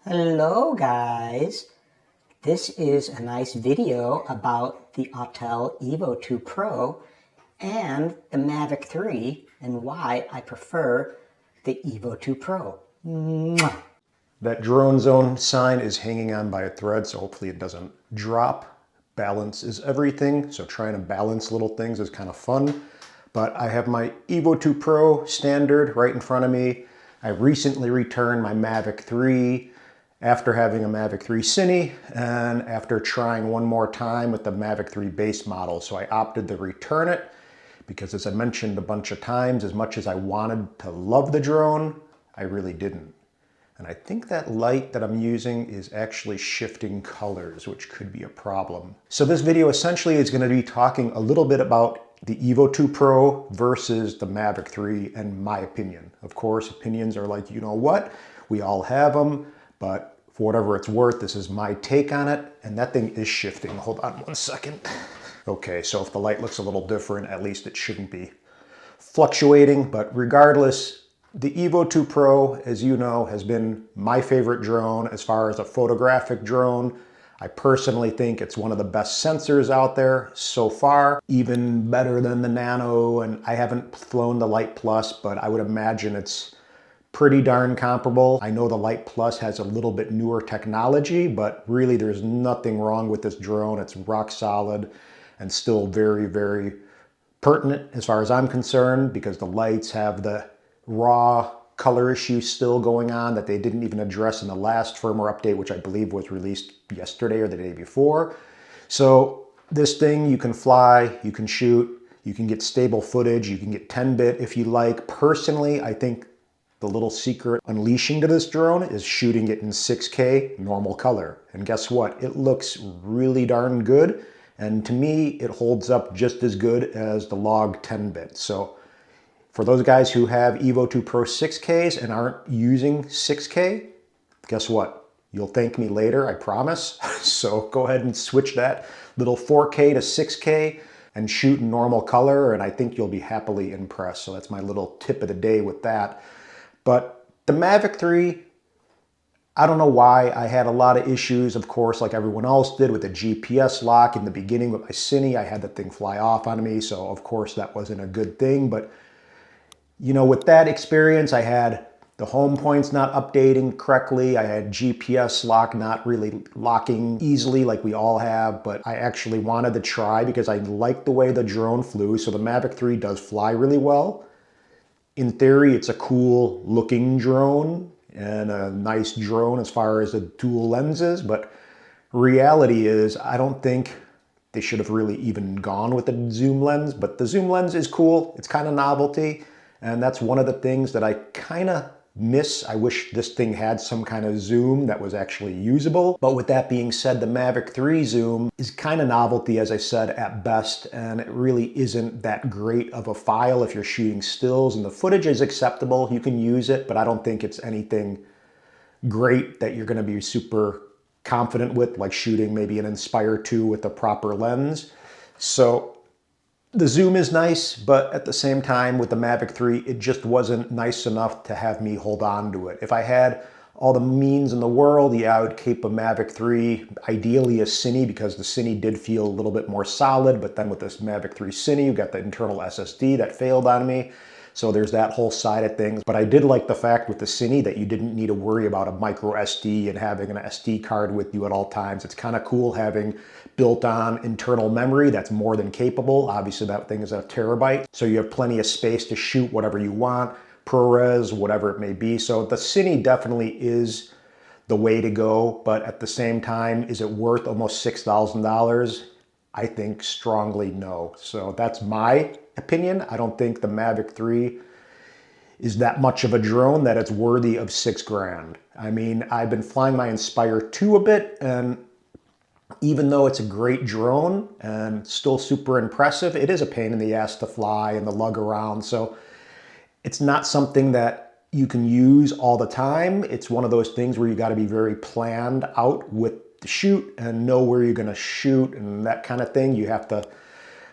Hello guys, this is a nice video about the Autel EVO 2 Pro and the Mavic 3 and why I prefer the EVO 2 Pro. Mwah. That drone zone sign is hanging on by a thread, so hopefully it doesn't drop. Balance is everything, so trying to balance little things is kind of fun. But I have my EVO 2 Pro standard right in front of me. I recently returned my Mavic 3 after having a Mavic 3 Cine and after trying one more time with the Mavic 3 base model. So I opted to return it because, as I mentioned a bunch of times, as much as I wanted to love the drone, I really didn't. And I think that light that I'm using is actually shifting colors, which could be a problem. So this video essentially is going to be talking a little bit about the EVO 2 Pro versus the Mavic 3 and my opinion. Of course, opinions are like, you know what, we all have them, but for whatever it's worth, this is my take on it, and that thing is shifting. Hold on one second. Okay, so if the light looks a little different, at least it shouldn't be fluctuating, but regardless, the EVO 2 Pro, as you know, has been my favorite drone as far as a photographic drone. I personally think it's one of the best sensors out there so far, even better than the Nano, and I haven't flown the Light Plus, but I would imagine it's pretty darn comparable. I know the Light Plus has a little bit newer technology, but really there's nothing wrong with this drone. It's rock solid and still very, very pertinent as far as I'm concerned, because the lights have the raw color issue still going on that they didn't even address in the last firmware update, which I believe was released yesterday or the day before. So this thing, you can fly, you can shoot, you can get stable footage, you can get 10-bit if you like. Personally, I think the little secret unleashing to this drone is shooting it in 6K normal color. And guess what? It looks really darn good. And to me, it holds up just as good as the log 10-bit. So for those guys who have EVO 2 Pro 6Ks and aren't using 6K, guess what? You'll thank me later, I promise. So go ahead and switch that little 4K to 6K and shoot in normal color, and I think you'll be happily impressed. So that's my little tip of the day with that. But the Mavic 3, I don't know why. I had a lot of issues, of course, like everyone else did with the GPS lock in the beginning with my Cine. I had the thing fly off on me, so of course that wasn't a good thing. But you know, with that experience, I had the home points not updating correctly. I had GPS lock not really locking easily like we all have, but I actually wanted to try because I liked the way the drone flew. So the Mavic 3 does fly really well. In theory, it's a cool looking drone and a nice drone as far as the dual lenses, but reality is I don't think they should have really even gone with the zoom lens, but the zoom lens is cool. It's kind of novelty. And that's one of the things that I kind of miss. I wish this thing had some kind of zoom that was actually usable. But with that being said, the Mavic 3 zoom is kind of novelty, as I said, at best. And it really isn't that great of a file if you're shooting stills. And the footage is acceptable. You can use it, but I don't think it's anything great that you're going to be super confident with, like shooting maybe an Inspire 2 with a proper lens. So the zoom is nice, but at the same time with the Mavic 3, it just wasn't nice enough to have me hold on to it. If I had all the means in the world, yeah, I would keep a Mavic 3, ideally a Cine, because the Cine did feel a little bit more solid, but then with this Mavic 3 Cine, you got the internal SSD that failed on me. So there's that whole side of things. But I did like the fact with the Cine that you didn't need to worry about a micro SD and having an SD card with you at all times. It's kind of cool having built-on internal memory that's more than capable. Obviously that thing is a terabyte, so you have plenty of space to shoot whatever you want, ProRes, whatever it may be. So the Cine definitely is the way to go, but at the same time, is it worth almost $6,000? I think strongly no. So that's my opinion. I don't think the Mavic 3 is that much of a drone that it's worthy of $6,000. I mean, I've been flying my Inspire 2 a bit, and even though it's a great drone and still super impressive, it is a pain in the ass to fly and to lug around. So it's not something that you can use all the time. It's one of those things where you got to be very planned out with the shoot and know where you're going to shoot and that kind of thing. You have to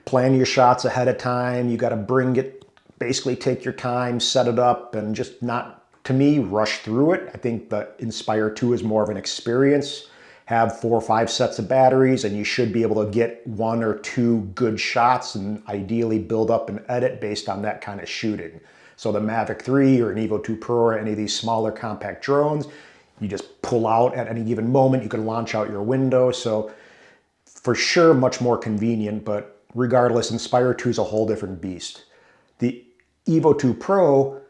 plan your shots ahead of time. You got to bring it, basically take your time, set it up, and just not to me, rush through it. I think the Inspire 2 is more of an experience. Have 4 or 5 sets of batteries and you should be able to get 1 or 2 good shots and ideally build up an edit based on that kind of shooting. So the Mavic 3 or an EVO 2 Pro or any of these smaller compact drones, you just pull out at any given moment. You can launch out your window. So for sure, much more convenient, but regardless, Inspire 2 is a whole different beast. The EVO 2 Pro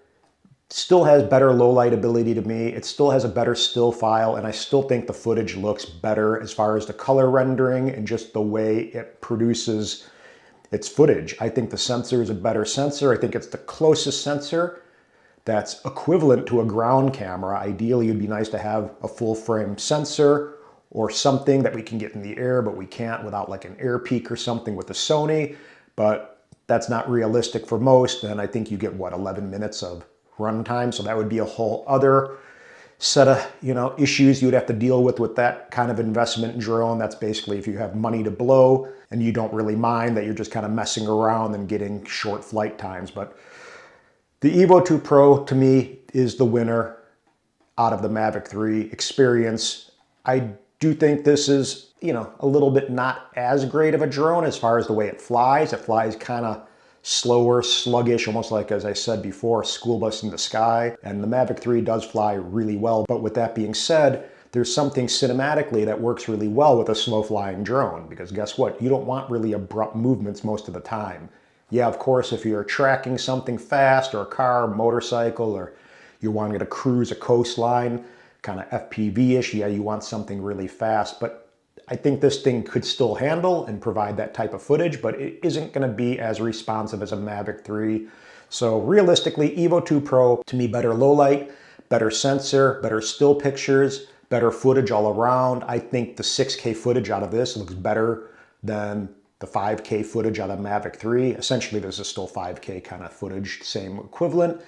still has better low light ability to me. It still has a better still file, and I still think the footage looks better as far as the color rendering and just the way it produces its footage. I think the sensor is a better sensor. I think it's the closest sensor that's equivalent to a ground camera. Ideally, it'd be nice to have a full frame sensor or something that we can get in the air, but we can't without like an air peak or something with the Sony. But that's not realistic for most, and I think you get, what, 11 minutes of runtime, so that would be a whole other set of issues you would have to deal with that kind of investment in drone. That's basically if you have money to blow and you don't really mind that you're just kind of messing around and getting short flight times. But the EVO 2 Pro to me is the winner out of the Mavic 3 experience. I do think this is a little bit not as great of a drone as far as the way it flies. It flies kind of slower, sluggish, almost like, as I said before, a school bus in the sky. And the Mavic 3 does fly really well. But with that being said, there's something cinematically that works really well with a slow flying drone, because guess what? You don't want really abrupt movements most of the time. Yeah, of course, if you're tracking something fast, or a car, motorcycle, or you're wanting to cruise a coastline, kind of FPV-ish, yeah, you want something really fast. But I think this thing could still handle and provide that type of footage, but it isn't going to be as responsive as a Mavic 3. So realistically, EVO 2 Pro, to me, better low light, better sensor, better still pictures, better footage all around. I think the 6K footage out of this looks better than the 5K footage out of Mavic 3. Essentially, this is still 5K kind of footage, same equivalent.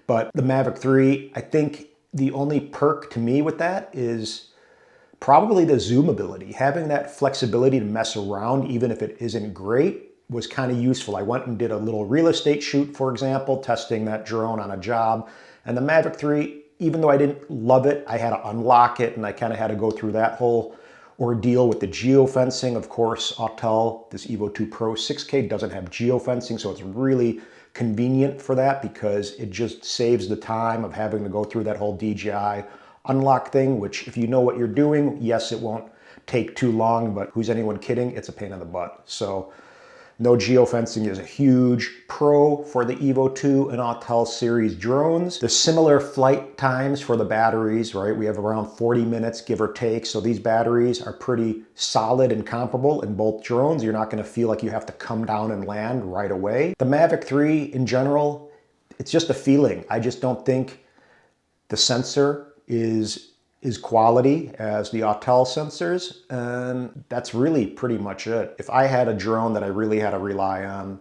But the Mavic 3, I think the only perk to me with that is probably the zoom ability. Having that flexibility to mess around, even if it isn't great, was kind of useful. I went and did a little real estate shoot, for example, testing that drone on a job. And the Mavic 3, even though I didn't love it, I had to unlock it and I kind of had to go through that whole ordeal with the geofencing. Of course, Autel, this EVO 2 Pro 6K doesn't have geofencing, so it's really convenient for that because it just saves the time of having to go through that whole DJI unlock thing, which if you know what you're doing, yes, it won't take too long, but who's anyone kidding? It's a pain in the butt. So no geofencing is a huge pro for the EVO 2 and Autel series drones. The similar flight times for the batteries, right? We have around 40 minutes, give or take. So these batteries are pretty solid and comparable in both drones. You're not gonna feel like you have to come down and land right away. The Mavic 3 in general, it's just a feeling. I just don't think the sensor is quality as the Autel sensors, and that's really pretty much it. If I had a drone that I really had to rely on,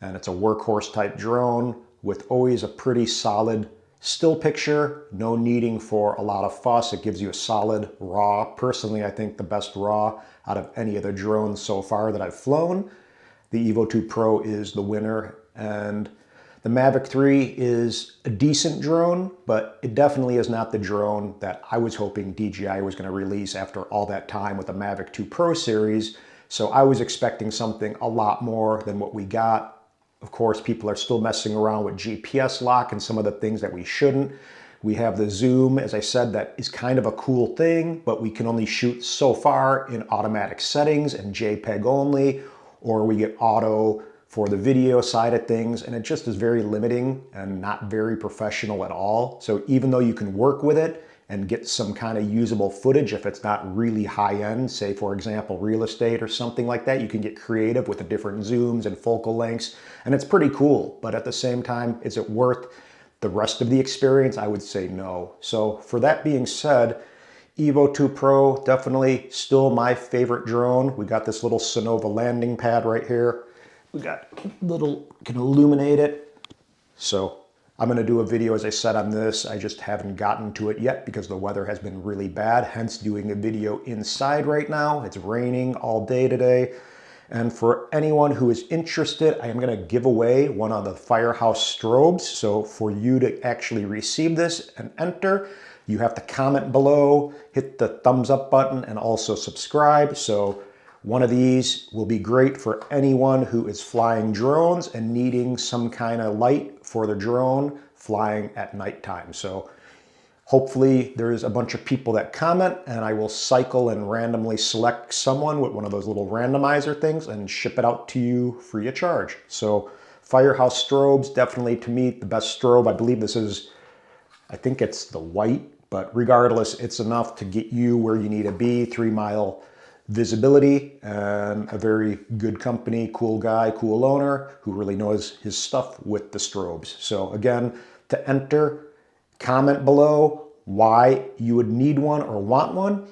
and it's a workhorse type drone with always a pretty solid still picture, no needing for a lot of fuss, it gives you a solid RAW. Personally, I think the best RAW out of any of the drones so far that I've flown, the EVO 2 Pro is the winner. And the Mavic 3 is a decent drone, but it definitely is not the drone that I was hoping DJI was going to release after all that time with the Mavic 2 Pro series. So I was expecting something a lot more than what we got. Of course, people are still messing around with GPS lock and some of the things that we shouldn't. We have the zoom, as I said, that is kind of a cool thing, but we can only shoot so far in automatic settings and JPEG only, or we get auto for the video side of things, and it just is very limiting and not very professional at all. So even though you can work with it and get some kind of usable footage, if it's not really high end, say for example, real estate or something like that, you can get creative with the different zooms and focal lengths, and it's pretty cool. But at the same time, is it worth the rest of the experience? I would say no. So for that being said, EVO 2 Pro, definitely still my favorite drone. We got this little Sonova landing pad right here. We got little, can illuminate it. So I'm gonna do a video, as I said, on this. I just haven't gotten to it yet because the weather has been really bad, hence doing a video inside right now. It's raining all day today. And for anyone who is interested, I am going to give away one of the Firehouse strobes. So for you to actually receive this and enter, you have to comment below, hit the thumbs up button, and also subscribe. So one of these will be great for anyone who is flying drones and needing some kind of light for the drone flying at nighttime. So hopefully there's a bunch of people that comment, and I will cycle and randomly select someone with one of those little randomizer things and ship it out to you free of charge. So Firehouse strobes, definitely to me the best strobe. I believe this is, I think it's the white, but regardless, it's enough to get you where you need to be, 3-mile visibility, and a very good company, cool guy, cool owner who really knows his stuff with the strobes. So again, to enter, comment below why you would need one or want one,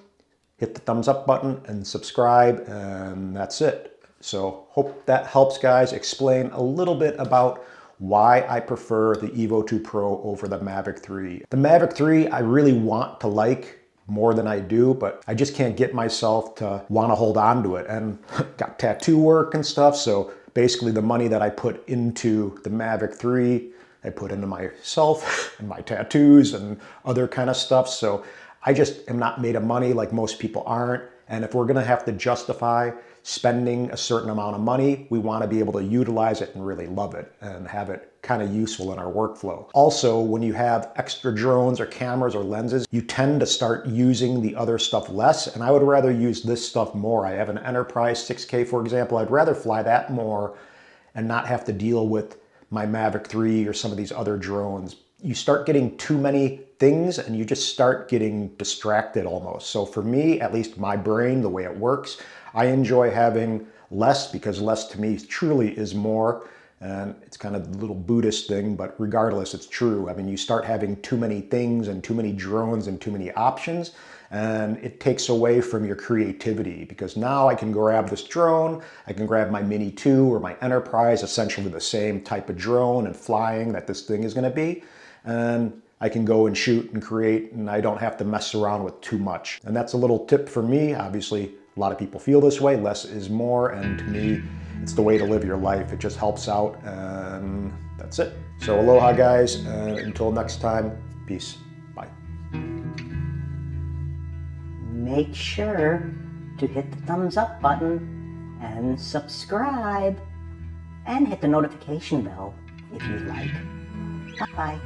hit the thumbs up button and subscribe, and that's it. So hope that helps, guys, explain a little bit about why I prefer the EVO 2 Pro over the Mavic 3. The Mavic 3 I really want to like more than I do, but I just can't get myself to want to hold on to it. And got tattoo work and stuff, so basically the money that I put into the Mavic 3 I put into myself and my tattoos and other kind of stuff. So I just am not made of money like most people aren't. And if we're going to have to justify spending a certain amount of money, we want to be able to utilize it and really love it and have it kind of useful in our workflow. Also, when you have extra drones or cameras or lenses, you tend to start using the other stuff less. And I would rather use this stuff more. I have an Enterprise 6K, for example. I'd rather fly that more and not have to deal with my Mavic 3 or some of these other drones. You start getting too many things and you just start getting distracted almost. So for me, at least my brain, the way it works, I enjoy having less, because less to me truly is more. And it's kind of a little Buddhist thing, but regardless, it's true. I mean, you start having too many things and too many drones and too many options, and it takes away from your creativity, because now I can grab this drone, I can grab my Mini 2 or my Enterprise, essentially the same type of drone and flying that this thing is going to be, and I can go and shoot and create, and I don't have to mess around with too much. And that's a little tip for me. Obviously, a lot of people feel this way, less is more, and to me, it's the way to live your life. It just helps out, and that's it. So aloha, guys, and until next time, peace. Bye. Make sure to hit the thumbs up button and subscribe, and hit the notification bell if you'd like. Bye-bye.